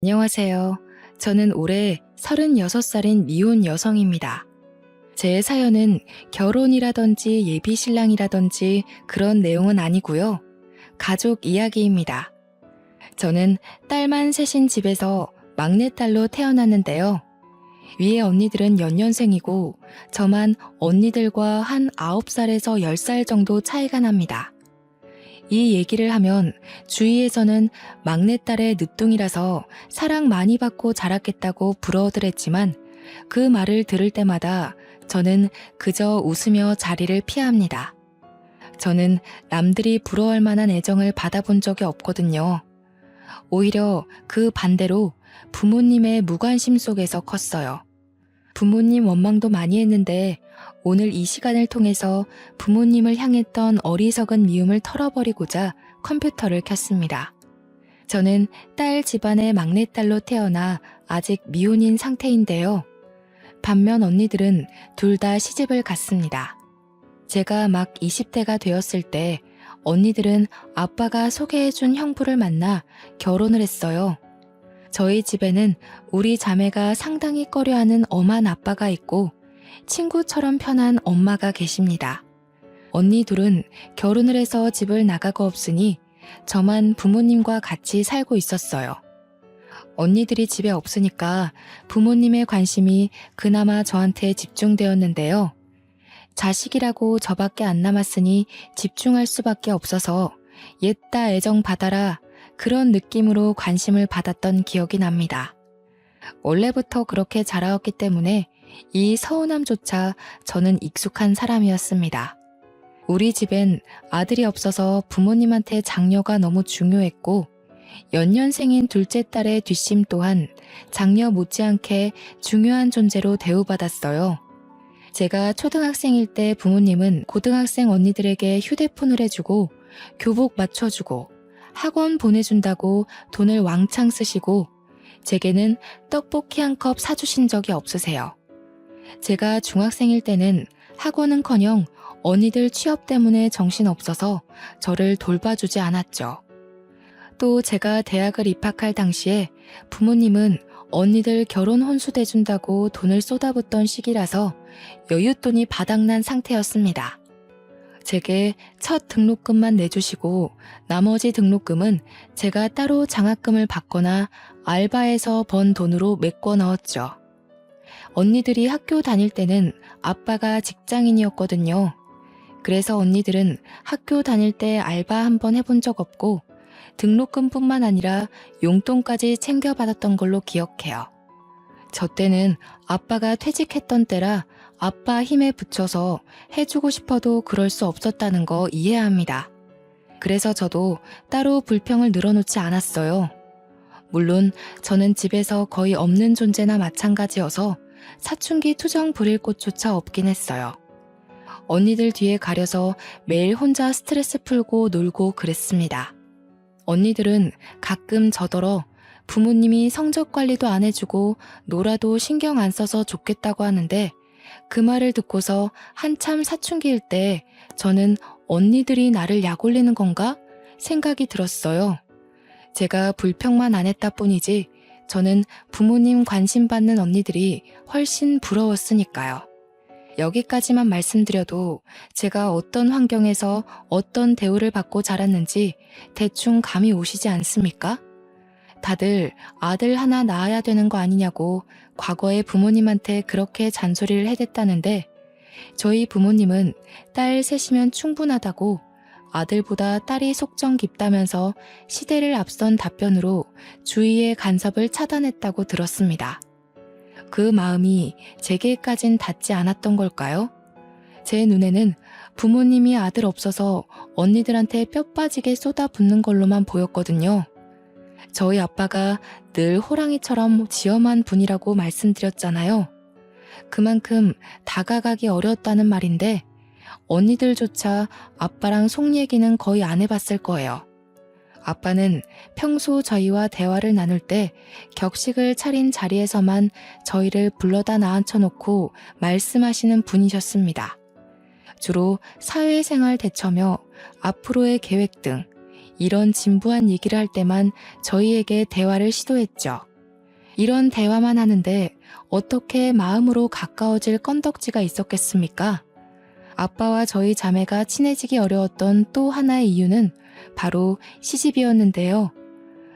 안녕하세요. 저는 올해 36살인 미혼 여성입니다. 제 사연은 결혼이라든지 예비 신랑이라든지 그런 내용은 아니고요. 가족 이야기입니다. 저는 딸만 셋인 집에서 막내딸로 태어났는데요. 위에 언니들은 연년생이고 저만 언니들과 한 9살에서 10살 정도 차이가 납니다. 이 얘기를 하면 주위에서는 막내딸의 늦둥이라서 사랑 많이 받고 자랐겠다고 부러워들 했지만 그 말을 들을 때마다 저는 그저 웃으며 자리를 피합니다. 저는 남들이 부러워할 만한 애정을 받아본 적이 없거든요. 오히려 그 반대로 부모님의 무관심 속에서 컸어요. 부모님 원망도 많이 했는데 오늘 이 시간을 통해서 부모님을 향했던 어리석은 미움을 털어버리고자 컴퓨터를 켰습니다. 저는 딸 집안의 막내딸로 태어나 아직 미혼인 상태인데요. 반면 언니들은 둘 다 시집을 갔습니다. 제가 막 20대가 되었을 때 언니들은 아빠가 소개해준 형부를 만나 결혼을 했어요. 저희 집에는 우리 자매가 상당히 꺼려하는 엄한 아빠가 있고 친구처럼 편한 엄마가 계십니다. 언니 둘은 결혼을 해서 집을 나가고 없으니 저만 부모님과 같이 살고 있었어요. 언니들이 집에 없으니까 부모님의 관심이 그나마 저한테 집중되었는데요. 자식이라고 저밖에 안 남았으니 집중할 수밖에 없어서 옛다 애정 받아라 그런 느낌으로 관심을 받았던 기억이 납니다. 원래부터 그렇게 자라왔기 때문에 이 서운함조차 저는 익숙한 사람이었습니다. 우리 집엔 아들이 없어서 부모님한테 장녀가 너무 중요했고 연년생인 둘째 딸의 뒷심 또한 장녀 못지않게 중요한 존재로 대우받았어요. 제가 초등학생일 때 부모님은 고등학생 언니들에게 휴대폰을 해주고 교복 맞춰주고 학원 보내준다고 돈을 왕창 쓰시고 제게는 떡볶이 한 컵 사주신 적이 없으세요. 제가 중학생일 때는 학원은커녕 언니들 취업 때문에 정신없어서 저를 돌봐주지 않았죠. 또 제가 대학을 입학할 당시에 부모님은 언니들 결혼 혼수 대준다고 돈을 쏟아붓던 시기라서 여윳돈이 바닥난 상태였습니다. 제게 첫 등록금만 내주시고 나머지 등록금은 제가 따로 장학금을 받거나 알바해서 번 돈으로 메꿔 넣었죠. 언니들이 학교 다닐 때는 아빠가 직장인이었거든요. 그래서 언니들은 학교 다닐 때 알바 한번 해본 적 없고 등록금뿐만 아니라 용돈까지 챙겨받았던 걸로 기억해요. 저 때는 아빠가 퇴직했던 때라 아빠 힘에 부쳐서 해주고 싶어도 그럴 수 없었다는 거 이해합니다. 그래서 저도 따로 불평을 늘어놓지 않았어요. 물론 저는 집에서 거의 없는 존재나 마찬가지여서 사춘기 투정 부릴 곳조차 없긴 했어요. 언니들 뒤에 가려서 매일 혼자 스트레스 풀고 놀고 그랬습니다. 언니들은 가끔 저더러 부모님이 성적 관리도 안 해주고 놀아도 신경 안 써서 좋겠다고 하는데 그 말을 듣고서 한참 사춘기일 때 저는 언니들이 나를 약올리는 건가 생각이 들었어요. 제가 불평만 안 했다 뿐이지 저는 부모님 관심 받는 언니들이 훨씬 부러웠으니까요. 여기까지만 말씀드려도 제가 어떤 환경에서 어떤 대우를 받고 자랐는지 대충 감이 오시지 않습니까? 다들 아들 하나 낳아야 되는 거 아니냐고 과거에 부모님한테 그렇게 잔소리를 해댔다는데 저희 부모님은 딸 셋이면 충분하다고 아들보다 딸이 속정 깊다면서 시대를 앞선 답변으로 주위의 간섭을 차단했다고 들었습니다. 그 마음이 제게까진 닿지 않았던 걸까요? 제 눈에는 부모님이 아들 없어서 언니들한테 뼈 빠지게 쏟아붓는 걸로만 보였거든요. 저희 아빠가 늘 호랑이처럼 지엄한 분이라고 말씀드렸잖아요. 그만큼 다가가기 어려웠다는 말인데 언니들조차 아빠랑 속 얘기는 거의 안 해봤을 거예요. 아빠는 평소 저희와 대화를 나눌 때 격식을 차린 자리에서만 저희를 불러다 나앉혀놓고 말씀하시는 분이셨습니다. 주로 사회생활 대처며 앞으로의 계획 등 이런 진부한 얘기를 할 때만 저희에게 대화를 시도했죠. 이런 대화만 하는데 어떻게 마음으로 가까워질 건덕지가 있었겠습니까? 아빠와 저희 자매가 친해지기 어려웠던 또 하나의 이유는 바로 시집이었는데요.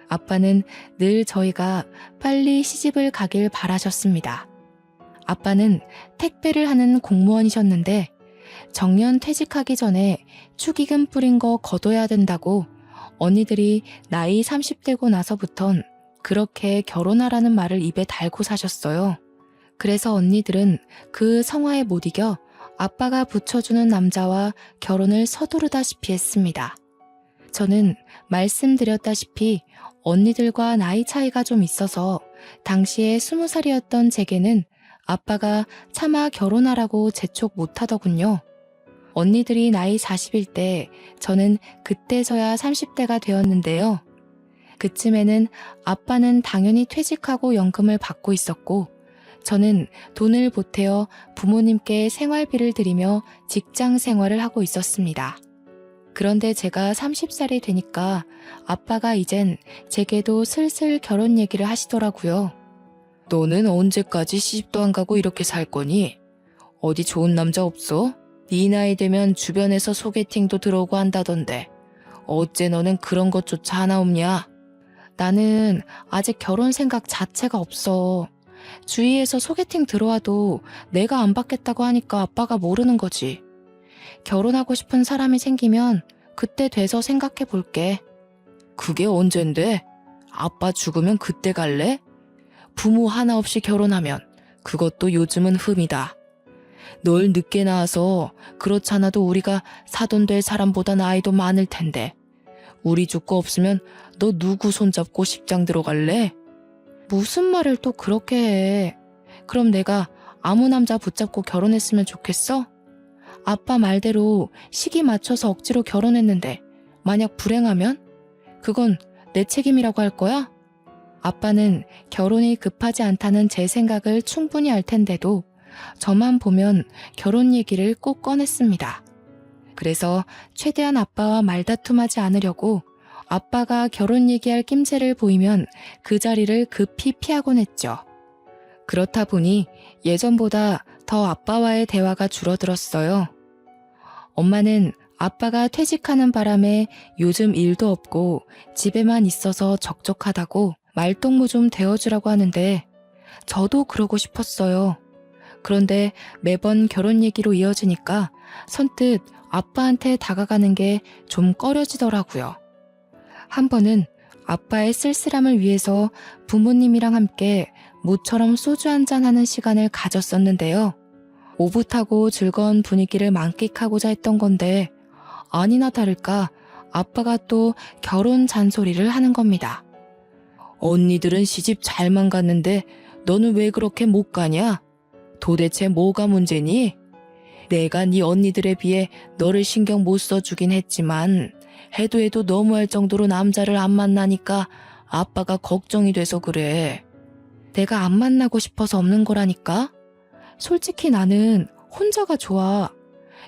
아빠는 늘 저희가 빨리 시집을 가길 바라셨습니다. 아빠는 택배를 하는 공무원이셨는데 정년 퇴직하기 전에 축의금 뿌린 거 거둬야 된다고 언니들이 나이 30대고 나서부턴 그렇게 결혼하라는 말을 입에 달고 사셨어요. 그래서 언니들은 그 성화에 못 이겨 아빠가 붙여주는 남자와 결혼을 서두르다시피 했습니다. 저는 말씀드렸다시피 언니들과 나이 차이가 좀 있어서 당시에 20살이었던 제게는 아빠가 차마 결혼하라고 재촉 못하더군요. 언니들이 나이 40일 때 저는 그때서야 30대가 되었는데요. 그쯤에는 아빠는 당연히 퇴직하고 연금을 받고 있었고 저는 돈을 보태어 부모님께 생활비를 드리며 직장 생활을 하고 있었습니다. 그런데 제가 30살이 되니까 아빠가 이젠 제게도 슬슬 결혼 얘기를 하시더라고요. 너는 언제까지 시집도 안 가고 이렇게 살 거니? 어디 좋은 남자 없어? 네 나이 되면 주변에서 소개팅도 들어오고 한다던데 어째 너는 그런 것조차 하나 없냐? 나는 아직 결혼 생각 자체가 없어. 주위에서 소개팅 들어와도 내가 안 받겠다고 하니까 아빠가 모르는 거지. 결혼하고 싶은 사람이 생기면 그때 돼서 생각해 볼게. 그게 언젠데? 아빠 죽으면 그때 갈래? 부모 하나 없이 결혼하면 그것도 요즘은 흠이다. 널 늦게 낳아서 그렇잖아도 우리가 사돈 될 사람보다 나이도 많을 텐데 우리 죽고 없으면 너 누구 손잡고 직장 들어갈래? 무슨 말을 또 그렇게 해. 그럼 내가 아무 남자 붙잡고 결혼했으면 좋겠어? 아빠 말대로 시기 맞춰서 억지로 결혼했는데 만약 불행하면? 그건 내 책임이라고 할 거야? 아빠는 결혼이 급하지 않다는 제 생각을 충분히 알 텐데도 저만 보면 결혼 얘기를 꼭 꺼냈습니다. 그래서 최대한 아빠와 말다툼하지 않으려고 아빠가 결혼 얘기할 낌새를 보이면 그 자리를 급히 피하곤 했죠. 그렇다 보니 예전보다 더 아빠와의 대화가 줄어들었어요. 엄마는 아빠가 퇴직하는 바람에 요즘 일도 없고 집에만 있어서 적적하다고 말동무 좀 되어주라고 하는데 저도 그러고 싶었어요. 그런데 매번 결혼 얘기로 이어지니까 선뜻 아빠한테 다가가는 게 좀 꺼려지더라고요. 한 번은 아빠의 쓸쓸함을 위해서 부모님이랑 함께 모처럼 소주 한잔 하는 시간을 가졌었는데요. 오붓하고 즐거운 분위기를 만끽하고자 했던 건데 아니나 다를까 아빠가 또 결혼 잔소리를 하는 겁니다. 언니들은 시집 잘만 갔는데 너는 왜 그렇게 못 가냐? 도대체 뭐가 문제니? 내가 네 언니들에 비해 너를 신경 못 써주긴 했지만 해도 너무할 정도로 남자를 안 만나니까 아빠가 걱정이 돼서 그래. 내가 안 만나고 싶어서 없는 거라니까? 솔직히 나는 혼자가 좋아.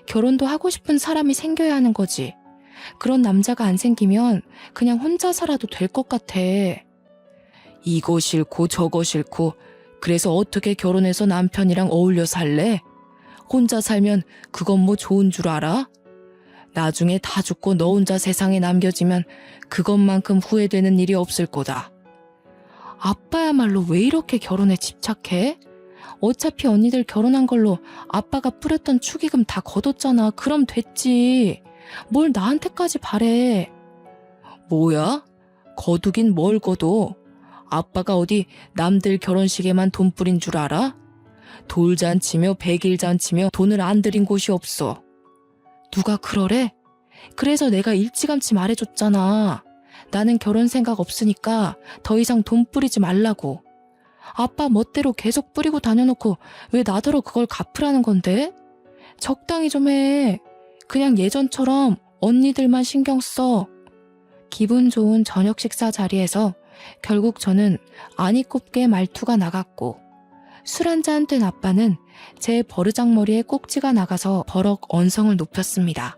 결혼도 하고 싶은 사람이 생겨야 하는 거지. 그런 남자가 안 생기면 그냥 혼자 살아도 될 것 같아. 이거 싫고 저거 싫고 그래서 어떻게 결혼해서 남편이랑 어울려 살래? 혼자 살면 그건 뭐 좋은 줄 알아? 나중에 다 죽고 너 혼자 세상에 남겨지면 그것만큼 후회되는 일이 없을 거다. 아빠야말로 왜 이렇게 결혼에 집착해? 어차피 언니들 결혼한 걸로 아빠가 뿌렸던 축의금 다 거뒀잖아. 그럼 됐지. 뭘 나한테까지 바래. 뭐야? 거두긴 뭘 거둬? 아빠가 어디 남들 결혼식에만 돈 뿌린 줄 알아? 돌잔치며 백일잔치며 돈을 안 들인 곳이 없어. 누가 그러래? 그래서 내가 일찌감치 말해줬잖아. 나는 결혼 생각 없으니까 더 이상 돈 뿌리지 말라고. 아빠 멋대로 계속 뿌리고 다녀놓고 왜 나더러 그걸 갚으라는 건데? 적당히 좀 해. 그냥 예전처럼 언니들만 신경 써. 기분 좋은 저녁 식사 자리에서 결국 저는 아니 꼽게 말투가 나갔고 술 한잔 된 아빠는 제 버르장머리에 꼭지가 나가서 버럭 언성을 높였습니다.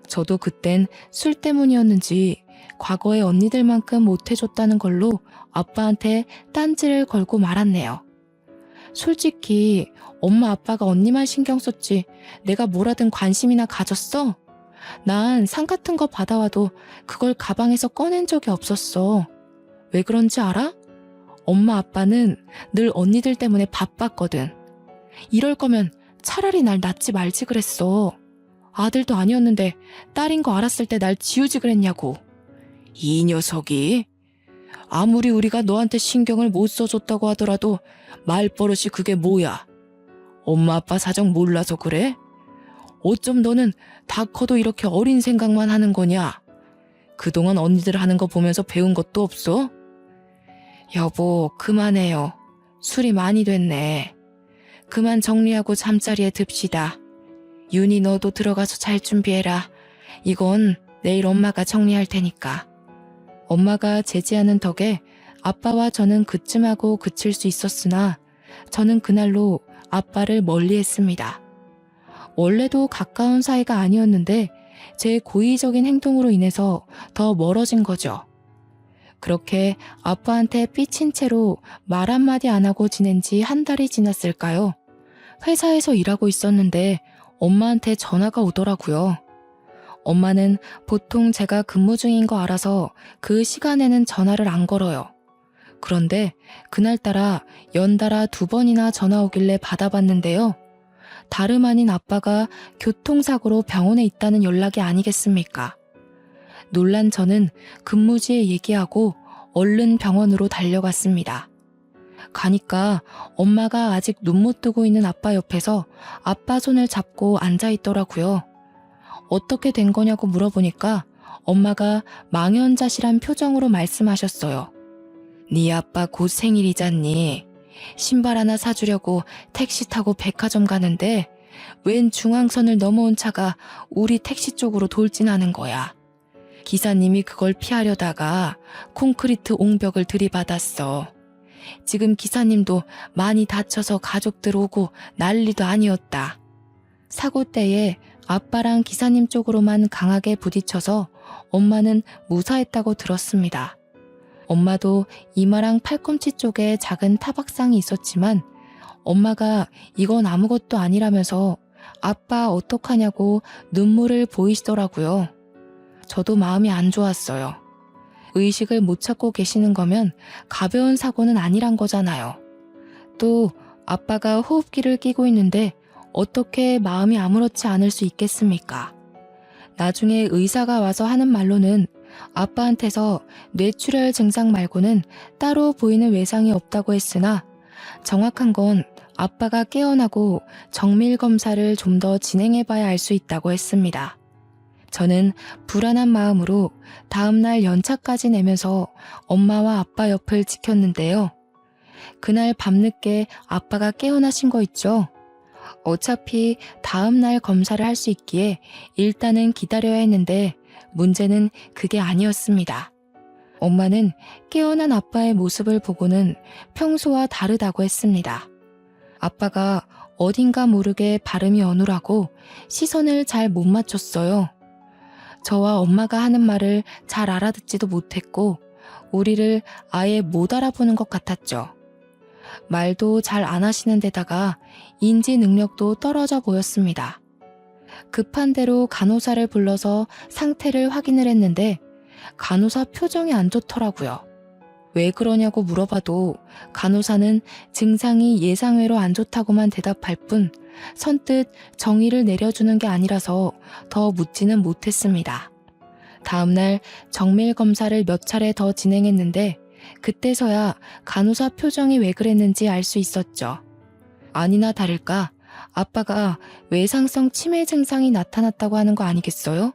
저도 그땐 술 때문이었는지 과거의 언니들만큼 못해줬다는 걸로 아빠한테 딴지를 걸고 말았네요. 솔직히 엄마 아빠가 언니만 신경 썼지 내가 뭐라든 관심이나 가졌어? 난 상 같은 거 받아와도 그걸 가방에서 꺼낸 적이 없었어. 왜 그런지 알아? 엄마 아빠는 늘 언니들 때문에 바빴거든. 이럴 거면 차라리 날 낳지 말지 그랬어. 아들도 아니었는데 딸인 거 알았을 때 날 지우지 그랬냐고. 이 녀석이 아무리 우리가 너한테 신경을 못 써줬다고 하더라도 말버릇이 그게 뭐야? 엄마 아빠 사정 몰라서 그래? 어쩜 너는 다 커도 이렇게 어린 생각만 하는 거냐? 그동안 언니들 하는 거 보면서 배운 것도 없어? 여보, 그만해요. 술이 많이 됐네. 그만 정리하고 잠자리에 듭시다. 윤희 너도 들어가서 잘 준비해라. 이건 내일 엄마가 정리할 테니까. 엄마가 제지하는 덕에 아빠와 저는 그쯤하고 그칠 수 있었으나 저는 그날로 아빠를 멀리했습니다. 원래도 가까운 사이가 아니었는데 제 고의적인 행동으로 인해서 더 멀어진 거죠. 그렇게 아빠한테 삐친 채로 말 한마디 안 하고 지낸 지 한 달이 지났을까요? 회사에서 일하고 있었는데 엄마한테 전화가 오더라고요. 엄마는 보통 제가 근무 중인 거 알아서 그 시간에는 전화를 안 걸어요. 그런데 그날따라 연달아 2번이나 전화 오길래 받아봤는데요. 다름 아닌 아빠가 교통사고로 병원에 있다는 연락이 아니겠습니까? 놀란 저는 근무지에 얘기하고 얼른 병원으로 달려갔습니다. 가니까 엄마가 아직 눈 못 뜨고 있는 아빠 옆에서 아빠 손을 잡고 앉아있더라고요. 어떻게 된 거냐고 물어보니까 엄마가 망연자실한 표정으로 말씀하셨어요. 네 아빠 곧 생일이잖니. 신발 하나 사주려고 택시 타고 백화점 가는데 웬 중앙선을 넘어온 차가 우리 택시 쪽으로 돌진하는 거야. 기사님이 그걸 피하려다가 콘크리트 옹벽을 들이받았어. 지금 기사님도 많이 다쳐서 가족들 오고 난리도 아니었다. 사고 때에 아빠랑 기사님 쪽으로만 강하게 부딪혀서 엄마는 무사했다고 들었습니다. 엄마도 이마랑 팔꿈치 쪽에 작은 타박상이 있었지만 엄마가 이건 아무것도 아니라면서 아빠 어떡하냐고 눈물을 보이시더라고요. 저도 마음이 안 좋았어요. 의식을 못 찾고 계시는 거면 가벼운 사고는 아니란 거잖아요. 또 아빠가 호흡기를 끼고 있는데 어떻게 마음이 아무렇지 않을 수 있겠습니까? 나중에 의사가 와서 하는 말로는 아빠한테서 뇌출혈 증상 말고는 따로 보이는 외상이 없다고 했으나 정확한 건 아빠가 깨어나고 정밀 검사를 좀 더 진행해봐야 알 수 있다고 했습니다. 저는 불안한 마음으로 다음날 연차까지 내면서 엄마와 아빠 옆을 지켰는데요. 그날 밤늦게 아빠가 깨어나신 거 있죠? 어차피 다음날 검사를 할 수 있기에 일단은 기다려야 했는데 문제는 그게 아니었습니다. 엄마는 깨어난 아빠의 모습을 보고는 평소와 다르다고 했습니다. 아빠가 어딘가 모르게 발음이 어눌하고 시선을 잘 못 맞췄어요. 저와 엄마가 하는 말을 잘 알아듣지도 못했고 우리를 아예 못 알아보는 것 같았죠. 말도 잘 안 하시는 데다가 인지 능력도 떨어져 보였습니다. 급한 대로 간호사를 불러서 상태를 확인을 했는데 간호사 표정이 안 좋더라고요. 왜 그러냐고 물어봐도 간호사는 증상이 예상외로 안 좋다고만 대답할 뿐 선뜻 정의를 내려주는 게 아니라서 더 묻지는 못했습니다. 다음날 정밀 검사를 몇 차례 더 진행했는데 그때서야 간호사 표정이 왜 그랬는지 알 수 있었죠. 아니나 다를까 아빠가 외상성 치매 증상이 나타났다고 하는 거 아니겠어요?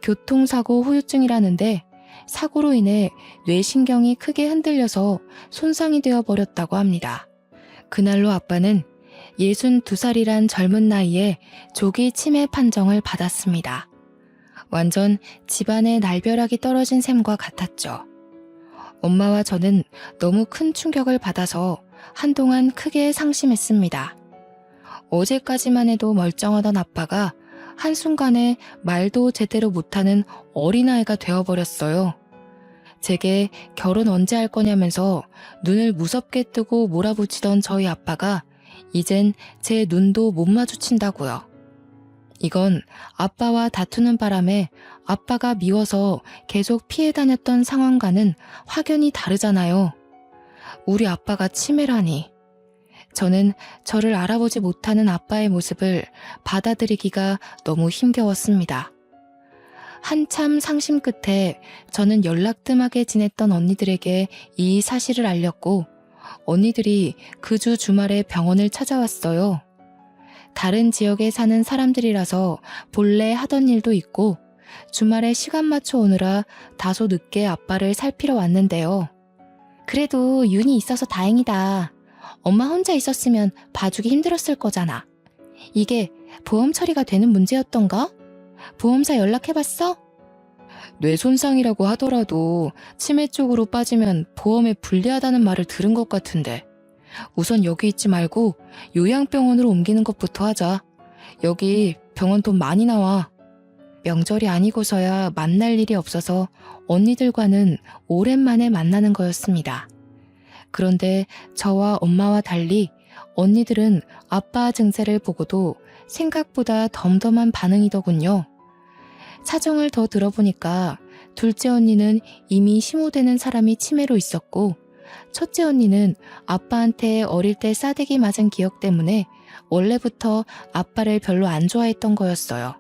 교통사고 후유증이라는데 사고로 인해 뇌신경이 크게 흔들려서 손상이 되어 버렸다고 합니다. 그날로 아빠는 62살이란 젊은 나이에 조기 치매 판정을 받았습니다. 완전 집안의 날벼락이 떨어진 셈과 같았죠. 엄마와 저는 너무 큰 충격을 받아서 한동안 크게 상심했습니다. 어제까지만 해도 멀쩡하던 아빠가 한순간에 말도 제대로 못하는 어린아이가 되어버렸어요. 제게 결혼 언제 할 거냐면서 눈을 무섭게 뜨고 몰아붙이던 저희 아빠가 이젠 제 눈도 못 마주친다고요. 이건 아빠와 다투는 바람에 아빠가 미워서 계속 피해 다녔던 상황과는 확연히 다르잖아요. 우리 아빠가 치매라니. 저는 저를 알아보지 못하는 아빠의 모습을 받아들이기가 너무 힘겨웠습니다. 한참 상심 끝에 저는 연락 뜸하게 지냈던 언니들에게 이 사실을 알렸고 언니들이 그 주 주말에 병원을 찾아왔어요. 다른 지역에 사는 사람들이라서 본래 하던 일도 있고 주말에 시간 맞춰 오느라 다소 늦게 아빠를 살피러 왔는데요. 그래도 윤이 있어서 다행이다. 엄마 혼자 있었으면 봐주기 힘들었을 거잖아. 이게 보험 처리가 되는 문제였던가? 보험사 연락해봤어? 뇌 손상이라고 하더라도 치매 쪽으로 빠지면 보험에 불리하다는 말을 들은 것 같은데 우선 여기 있지 말고 요양병원으로 옮기는 것부터 하자. 여기 병원 돈 많이 나와. 명절이 아니고서야 만날 일이 없어서 언니들과는 오랜만에 만나는 거였습니다. 그런데 저와 엄마와 달리 언니들은 아빠 증세를 보고도 생각보다 덤덤한 반응이더군요. 사정을 더 들어보니까 둘째 언니는 이미 심호되는 사람이 치매로 있었고 첫째 언니는 아빠한테 어릴 때 싸대기 맞은 기억 때문에 원래부터 아빠를 별로 안 좋아했던 거였어요.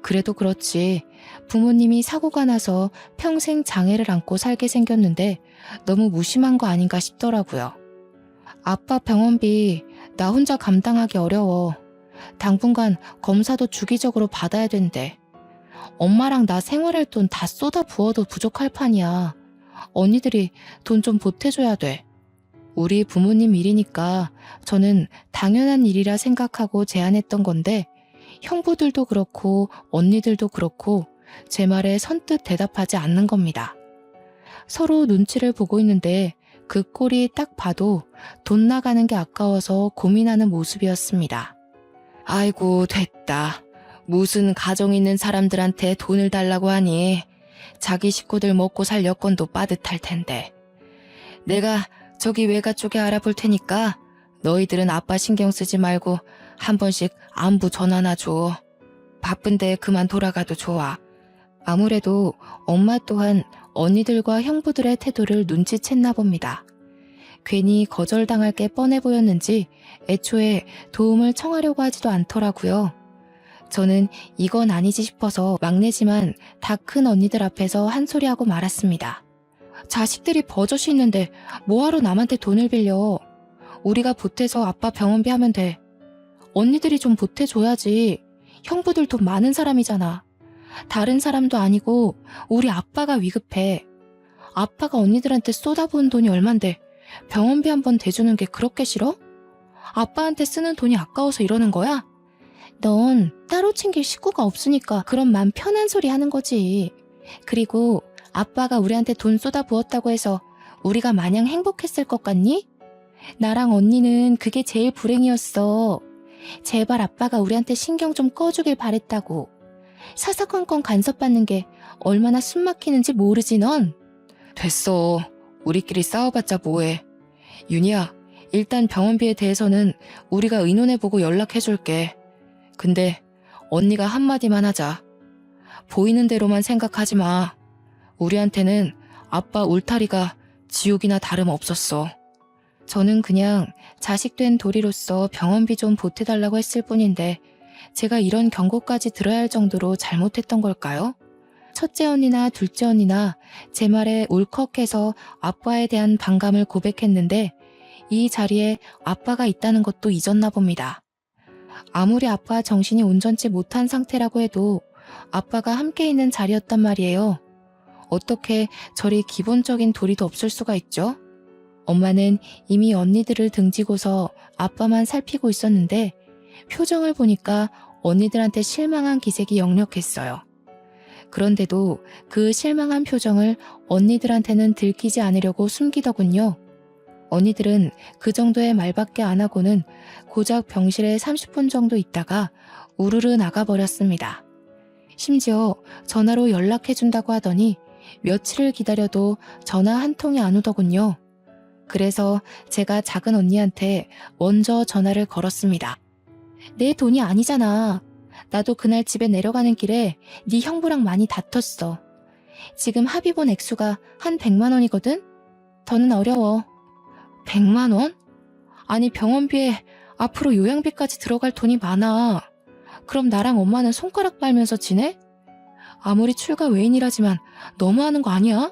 그래도 그렇지 부모님이 사고가 나서 평생 장애를 안고 살게 생겼는데 너무 무심한 거 아닌가 싶더라고요. 아빠 병원비 나 혼자 감당하기 어려워. 당분간 검사도 주기적으로 받아야 된대. 엄마랑 나 생활할 돈 다 쏟아 부어도 부족할 판이야. 언니들이 돈 좀 보태줘야 돼. 우리 부모님 일이니까 저는 당연한 일이라 생각하고 제안했던 건데 형부들도 그렇고 언니들도 그렇고 제 말에 선뜻 대답하지 않는 겁니다. 서로 눈치를 보고 있는데 그 꼴이 딱 봐도 돈 나가는 게 아까워서 고민하는 모습이었습니다. 아이고 됐다. 무슨 가정 있는 사람들한테 돈을 달라고 하니 자기 식구들 먹고 살 여건도 빠듯할 텐데. 내가 저기 외가 쪽에 알아볼 테니까 너희들은 아빠 신경 쓰지 말고 한 번씩 안부 전화나 줘. 바쁜데 그만 돌아가도 좋아. 아무래도 엄마 또한 언니들과 형부들의 태도를 눈치챘나 봅니다. 괜히 거절당할 게 뻔해 보였는지 애초에 도움을 청하려고 하지도 않더라고요. 저는 이건 아니지 싶어서 막내지만 다 큰 언니들 앞에서 한 소리하고 말았습니다. 자식들이 버젓이 있는데 뭐하러 남한테 돈을 빌려. 우리가 보태서 아빠 병원비 하면 돼. 언니들이 좀 보태줘야지. 형부들 돈 많은 사람이잖아. 다른 사람도 아니고 우리 아빠가 위급해. 아빠가 언니들한테 쏟아부은 돈이 얼만데 병원비 한 번 대주는 게 그렇게 싫어? 아빠한테 쓰는 돈이 아까워서 이러는 거야? 넌 따로 챙길 식구가 없으니까 그런 맘 편한 소리 하는 거지. 그리고 아빠가 우리한테 돈 쏟아부었다고 해서 우리가 마냥 행복했을 것 같니? 나랑 언니는 그게 제일 불행이었어. 제발 아빠가 우리한테 신경 좀 꺼주길 바랬다고. 사사건건 간섭받는 게 얼마나 숨막히는지 모르지 넌? 됐어. 우리끼리 싸워봤자 뭐해. 윤희야, 일단 병원비에 대해서는 우리가 의논해보고 연락해줄게. 근데 언니가 한마디만 하자. 보이는 대로만 생각하지 마. 우리한테는 아빠 울타리가 지옥이나 다름없었어. 저는 그냥 자식된 도리로서 병원비 좀 보태달라고 했을 뿐인데 제가 이런 경고까지 들어야 할 정도로 잘못했던 걸까요? 첫째 언니나 둘째 언니나 제 말에 울컥해서 아빠에 대한 반감을 고백했는데 이 자리에 아빠가 있다는 것도 잊었나 봅니다. 아무리 아빠 정신이 온전치 못한 상태라고 해도 아빠가 함께 있는 자리였단 말이에요. 어떻게 저리 기본적인 도리도 없을 수가 있죠? 엄마는 이미 언니들을 등지고서 아빠만 살피고 있었는데 표정을 보니까 언니들한테 실망한 기색이 역력했어요. 그런데도 그 실망한 표정을 언니들한테는 들키지 않으려고 숨기더군요. 언니들은 그 정도의 말밖에 안 하고는 고작 병실에 30분 정도 있다가 우르르 나가버렸습니다. 심지어 전화로 연락해준다고 하더니 며칠을 기다려도 전화 한 통이 안 오더군요. 그래서 제가 작은 언니한테 먼저 전화를 걸었습니다. 내 돈이 아니잖아. 나도 그날 집에 내려가는 길에 네 형부랑 많이 다퉜어. 지금 합의본 액수가 한 100만 원이거든? 더는 어려워. 100만 원? 아니 병원비에 앞으로 요양비까지 들어갈 돈이 많아. 그럼 나랑 엄마는 손가락 빨면서 지내? 아무리 출가 외인이라지만 너무하는 거 아니야?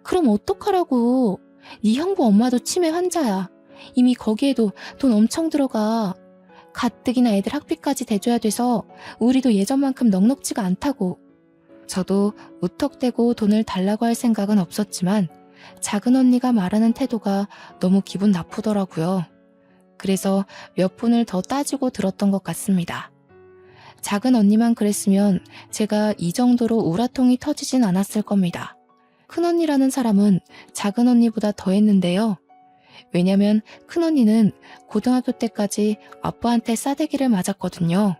그럼 어떡하라고. 네 형부 엄마도 치매 환자야. 이미 거기에도 돈 엄청 들어가. 가뜩이나 애들 학비까지 대줘야 돼서 우리도 예전만큼 넉넉지가 않다고. 저도 무턱대고 돈을 달라고 할 생각은 없었지만 작은 언니가 말하는 태도가 너무 기분 나쁘더라고요. 그래서 몇 분을 더 따지고 들었던 것 같습니다. 작은 언니만 그랬으면 제가 이 정도로 우라통이 터지진 않았을 겁니다. 큰 언니라는 사람은 작은 언니보다 더 했는데요. 왜냐면 큰 언니는 고등학교 때까지 아빠한테 싸대기를 맞았거든요.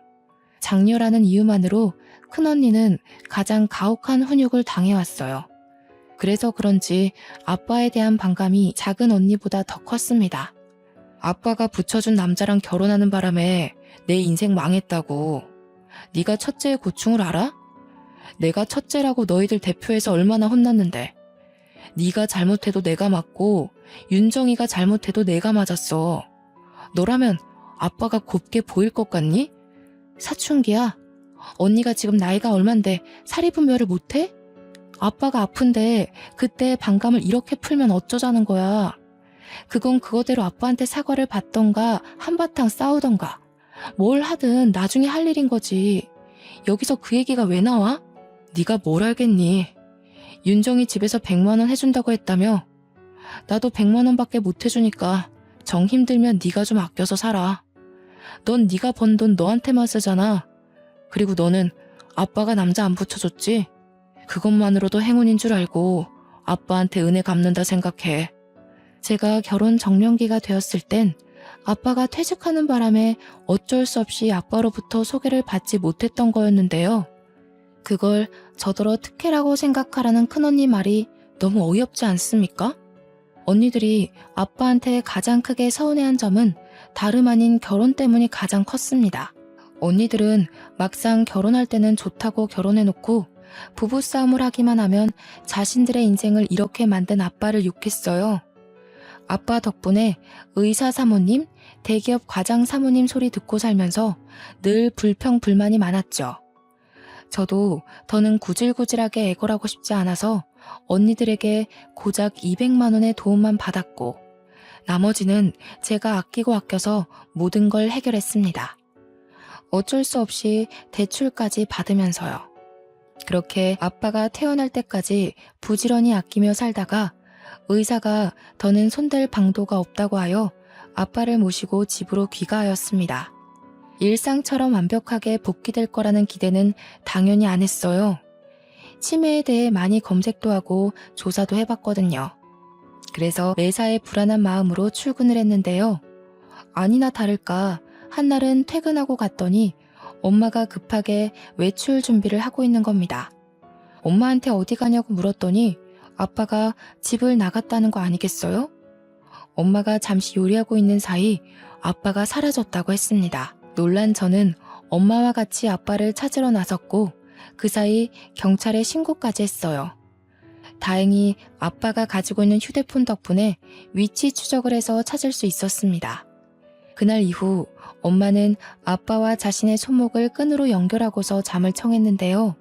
장녀라는 이유만으로 큰 언니는 가장 가혹한 훈육을 당해왔어요. 그래서 그런지 아빠에 대한 반감이 작은 언니보다 더 컸습니다. 아빠가 붙여준 남자랑 결혼하는 바람에 내 인생 망했다고. 네가 첫째의 고충을 알아? 내가 첫째라고 너희들 대표에서 얼마나 혼났는데. 네가 잘못해도 내가 맞고 윤정이가 잘못해도 내가 맞았어. 너라면 아빠가 곱게 보일 것 같니? 사춘기야. 언니가 지금 나이가 얼만데 사리분별을 못해? 아빠가 아픈데 그때 반감을 이렇게 풀면 어쩌자는 거야. 그건 그거대로 아빠한테 사과를 받던가 한바탕 싸우던가 뭘 하든 나중에 할 일인 거지. 여기서 그 얘기가 왜 나와? 네가 뭘 알겠니? 윤정이 집에서 100만 원 해준다고 했다며? 나도 100만 원밖에 못 해주니까 정 힘들면 네가 좀 아껴서 살아. 넌 네가 번 돈 너한테만 쓰잖아. 그리고 너는 아빠가 남자 안 붙여줬지? 그것만으로도 행운인 줄 알고 아빠한테 은혜 갚는다 생각해. 제가 결혼 정년기가 되었을 땐 아빠가 퇴직하는 바람에 어쩔 수 없이 아빠로부터 소개를 받지 못했던 거였는데요. 그걸 저더러 특혜라고 생각하라는 큰언니 말이 너무 어이없지 않습니까? 언니들이 아빠한테 가장 크게 서운해한 점은 다름 아닌 결혼 때문이 가장 컸습니다. 언니들은 막상 결혼할 때는 좋다고 결혼해놓고 부부싸움을 하기만 하면 자신들의 인생을 이렇게 만든 아빠를 욕했어요. 아빠 덕분에 의사 사모님, 대기업 과장 사모님 소리 듣고 살면서 늘 불평불만이 많았죠. 저도 더는 구질구질하게 애걸하고 싶지 않아서 언니들에게 고작 200만 원의 도움만 받았고 나머지는 제가 아끼고 아껴서 모든 걸 해결했습니다. 어쩔 수 없이 대출까지 받으면서요. 그렇게 아빠가 태어날 때까지 부지런히 아끼며 살다가 의사가 더는 손댈 방도가 없다고 하여 아빠를 모시고 집으로 귀가하였습니다. 일상처럼 완벽하게 복귀될 거라는 기대는 당연히 안 했어요. 치매에 대해 많이 검색도 하고 조사도 해봤거든요. 그래서 매사에 불안한 마음으로 출근을 했는데요. 아니나 다를까 한날은 퇴근하고 갔더니 엄마가 급하게 외출 준비를 하고 있는 겁니다. 엄마한테 어디 가냐고 물었더니 아빠가 집을 나갔다는 거 아니겠어요? 엄마가 잠시 요리하고 있는 사이 아빠가 사라졌다고 했습니다. 놀란 저는 엄마와 같이 아빠를 찾으러 나섰고 그 사이 경찰에 신고까지 했어요. 다행히 아빠가 가지고 있는 휴대폰 덕분에 위치 추적을 해서 찾을 수 있었습니다. 그날 이후 엄마는 아빠와 자신의 손목을 끈으로 연결하고서 잠을 청했는데요.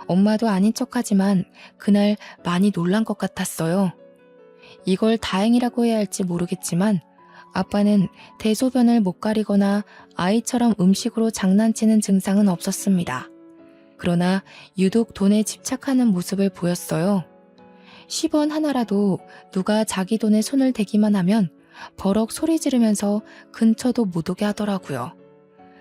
엄마도 아닌 척하지만 그날 많이 놀란 것 같았어요. 이걸 다행이라고 해야 할지 모르겠지만 아빠는 대소변을 못 가리거나 아이처럼 음식으로 장난치는 증상은 없었습니다. 그러나 유독 돈에 집착하는 모습을 보였어요. 10원 하나라도 누가 자기 돈에 손을 대기만 하면 버럭 소리 지르면서 근처도 못 오게 하더라고요.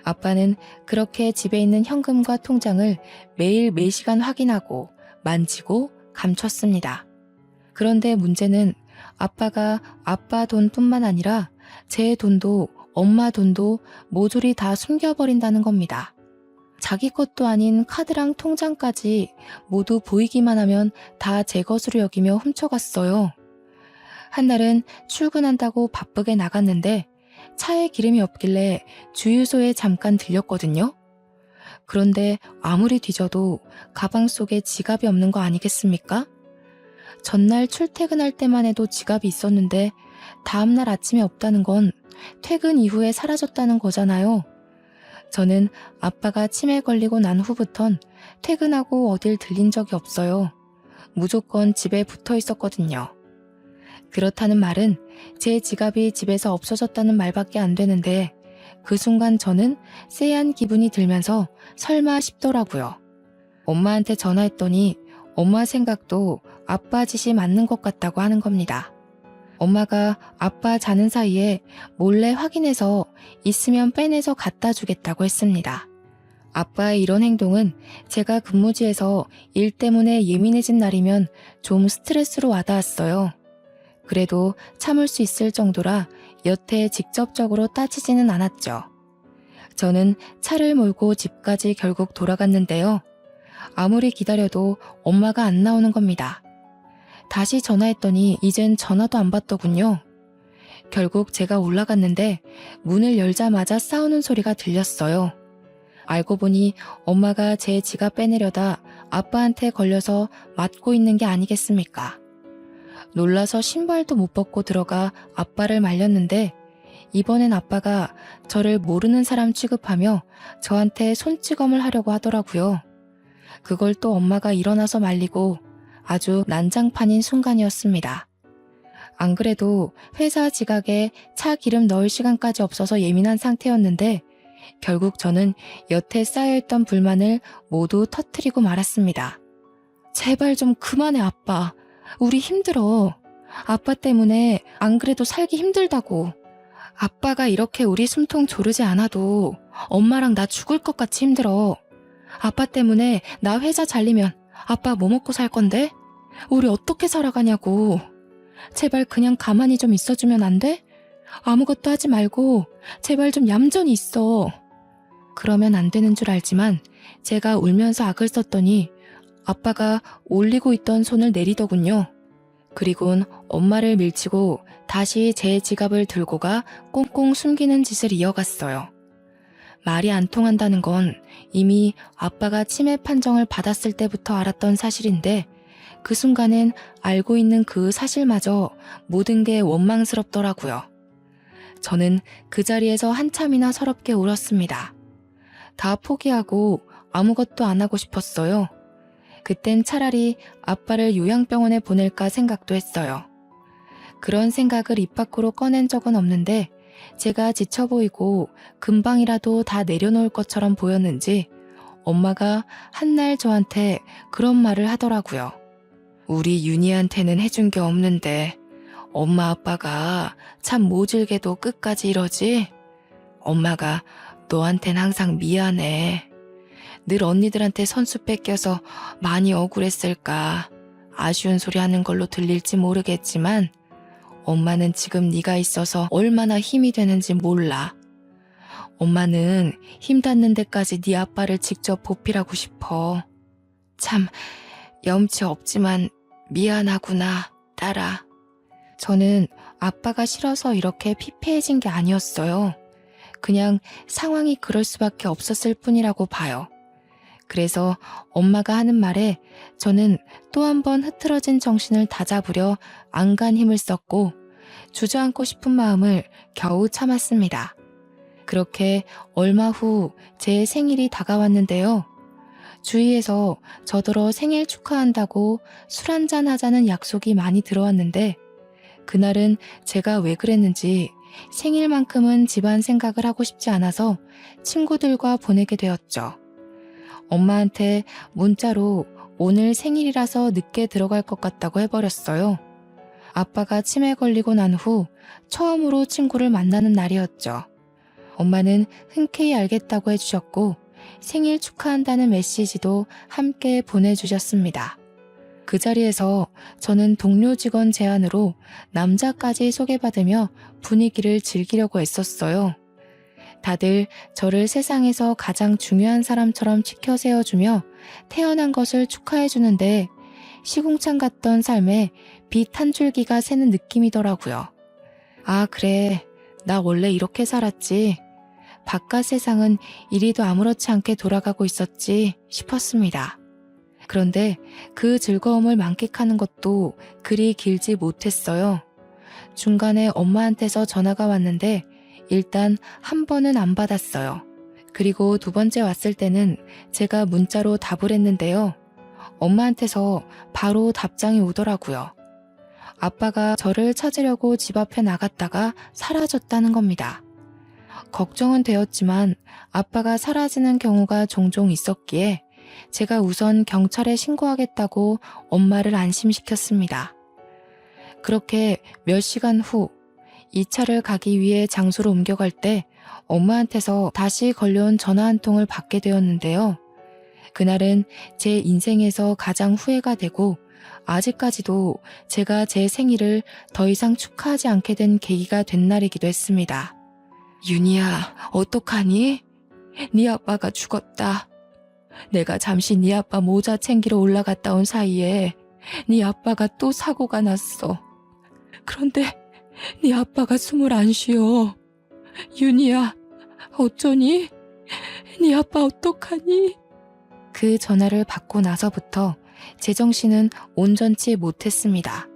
아빠는 그렇게 집에 있는 현금과 통장을 매일 매시간 확인하고 만지고 감췄습니다. 그런데 문제는 아빠가 아빠 돈뿐만 아니라 제 돈도 엄마 돈도 모조리 다 숨겨버린다는 겁니다. 자기 것도 아닌 카드랑 통장까지 모두 보이기만 하면 다 제 것으로 여기며 훔쳐갔어요. 한날은 출근한다고 바쁘게 나갔는데 차에 기름이 없길래 주유소에 잠깐 들렸거든요. 그런데 아무리 뒤져도 가방 속에 지갑이 없는 거 아니겠습니까? 전날 출퇴근할 때만 해도 지갑이 있었는데 다음날 아침에 없다는 건 퇴근 이후에 사라졌다는 거잖아요. 저는 아빠가 치매 걸리고 난 후부턴 퇴근하고 어딜 들린 적이 없어요. 무조건 집에 붙어 있었거든요. 그렇다는 말은 제 지갑이 집에서 없어졌다는 말밖에 안 되는데 그 순간 저는 쎄한 기분이 들면서 설마 싶더라고요. 엄마한테 전화했더니 엄마 생각도 아빠 짓이 맞는 것 같다고 하는 겁니다. 엄마가 아빠 자는 사이에 몰래 확인해서 있으면 빼내서 갖다 주겠다고 했습니다. 아빠의 이런 행동은 제가 근무지에서 일 때문에 예민해진 날이면 좀 스트레스로 와닿았어요. 그래도 참을 수 있을 정도라 여태 직접적으로 따지지는 않았죠. 저는 차를 몰고 집까지 결국 돌아갔는데요. 아무리 기다려도 엄마가 안 나오는 겁니다. 다시 전화했더니 이젠 전화도 안 받더군요. 결국 제가 올라갔는데 문을 열자마자 싸우는 소리가 들렸어요. 알고 보니 엄마가 제 지갑 빼내려다 아빠한테 걸려서 맞고 있는 게 아니겠습니까? 놀라서 신발도 못 벗고 들어가 아빠를 말렸는데 이번엔 아빠가 저를 모르는 사람 취급하며 저한테 손찌검을 하려고 하더라고요. 그걸 또 엄마가 일어나서 말리고 아주 난장판인 순간이었습니다. 안 그래도 회사 지각에 차 기름 넣을 시간까지 없어서 예민한 상태였는데 결국 저는 여태 쌓여있던 불만을 모두 터뜨리고 말았습니다. 제발 좀 그만해 아빠. 우리 힘들어. 아빠 때문에 안 그래도 살기 힘들다고. 아빠가 이렇게 우리 숨통 조르지 않아도 엄마랑 나 죽을 것 같이 힘들어. 아빠 때문에 나 회사 잘리면 아빠 뭐 먹고 살 건데? 우리 어떻게 살아가냐고. 제발 그냥 가만히 좀 있어주면 안 돼? 아무것도 하지 말고 제발 좀 얌전히 있어. 그러면 안 되는 줄 알지만 제가 울면서 악을 썼더니 아빠가 올리고 있던 손을 내리더군요. 그리곤 엄마를 밀치고 다시 제 지갑을 들고 가 꽁꽁 숨기는 짓을 이어갔어요. 말이 안 통한다는 건 이미 아빠가 치매 판정을 받았을 때부터 알았던 사실인데 그 순간엔 알고 있는 그 사실마저 모든 게 원망스럽더라고요. 저는 그 자리에서 한참이나 서럽게 울었습니다. 다 포기하고 아무것도 안 하고 싶었어요. 그땐 차라리 아빠를 요양병원에 보낼까 생각도 했어요. 그런 생각을 입 밖으로 꺼낸 적은 없는데 제가 지쳐 보이고 금방이라도 다 내려놓을 것처럼 보였는지 엄마가 한날 저한테 그런 말을 하더라고요. 우리 윤희한테는 해준 게 없는데 엄마 아빠가 참 모질게도 끝까지 이러지? 엄마가 너한텐 항상 미안해. 늘 언니들한테 선수 뺏겨서 많이 억울했을까. 아쉬운 소리 하는 걸로 들릴지 모르겠지만 엄마는 지금 네가 있어서 얼마나 힘이 되는지 몰라. 엄마는 힘 닿는 데까지 네 아빠를 직접 보필하고 싶어. 참 염치 없지만 미안하구나, 딸아. 저는 아빠가 싫어서 이렇게 피폐해진 게 아니었어요. 그냥 상황이 그럴 수밖에 없었을 뿐이라고 봐요. 그래서 엄마가 하는 말에 저는 또 한 번 흐트러진 정신을 다잡으려 안간 힘을 썼고 주저앉고 싶은 마음을 겨우 참았습니다. 그렇게 얼마 후 제 생일이 다가왔는데요. 주위에서 저더러 생일 축하한다고 술 한잔 하자는 약속이 많이 들어왔는데 그날은 제가 왜 그랬는지 생일만큼은 집안 생각을 하고 싶지 않아서 친구들과 보내게 되었죠. 엄마한테 문자로 오늘 생일이라서 늦게 들어갈 것 같다고 해버렸어요. 아빠가 치매 걸리고 난 후 처음으로 친구를 만나는 날이었죠. 엄마는 흔쾌히 알겠다고 해주셨고 생일 축하한다는 메시지도 함께 보내주셨습니다. 그 자리에서 저는 동료 직원 제안으로 남자까지 소개받으며 분위기를 즐기려고 애썼어요. 다들 저를 세상에서 가장 중요한 사람처럼 치켜 세워주며 태어난 것을 축하해주는데 시궁창 같던 삶에 빛 한 줄기가 새는 느낌이더라고요. 아, 그래. 나 원래 이렇게 살았지. 바깥 세상은 이리도 아무렇지 않게 돌아가고 있었지 싶었습니다. 그런데 그 즐거움을 만끽하는 것도 그리 길지 못했어요. 중간에 엄마한테서 전화가 왔는데 일단 한 번은 안 받았어요. 그리고 두 번째 왔을 때는 제가 문자로 답을 했는데요. 엄마한테서 바로 답장이 오더라고요. 아빠가 저를 찾으려고 집 앞에 나갔다가 사라졌다는 겁니다. 걱정은 되었지만 아빠가 사라지는 경우가 종종 있었기에 제가 우선 경찰에 신고하겠다고 엄마를 안심시켰습니다. 그렇게 몇 시간 후 이 차를 가기 위해 장소로 옮겨갈 때 엄마한테서 다시 걸려온 전화 한 통을 받게 되었는데요. 그날은 제 인생에서 가장 후회가 되고 아직까지도 제가 제 생일을 더 이상 축하하지 않게 된 계기가 된 날이기도 했습니다. 윤희야, 어떡하니? 네 아빠가 죽었다. 내가 잠시 네 아빠 모자 챙기러 올라갔다 온 사이에 네 아빠가 또 사고가 났어. 그런데 네 아빠가 숨을 안 쉬어. 윤희야, 어쩌니? 네 아빠 어떡하니? 그 전화를 받고 나서부터 제정신은 온전치 못했습니다.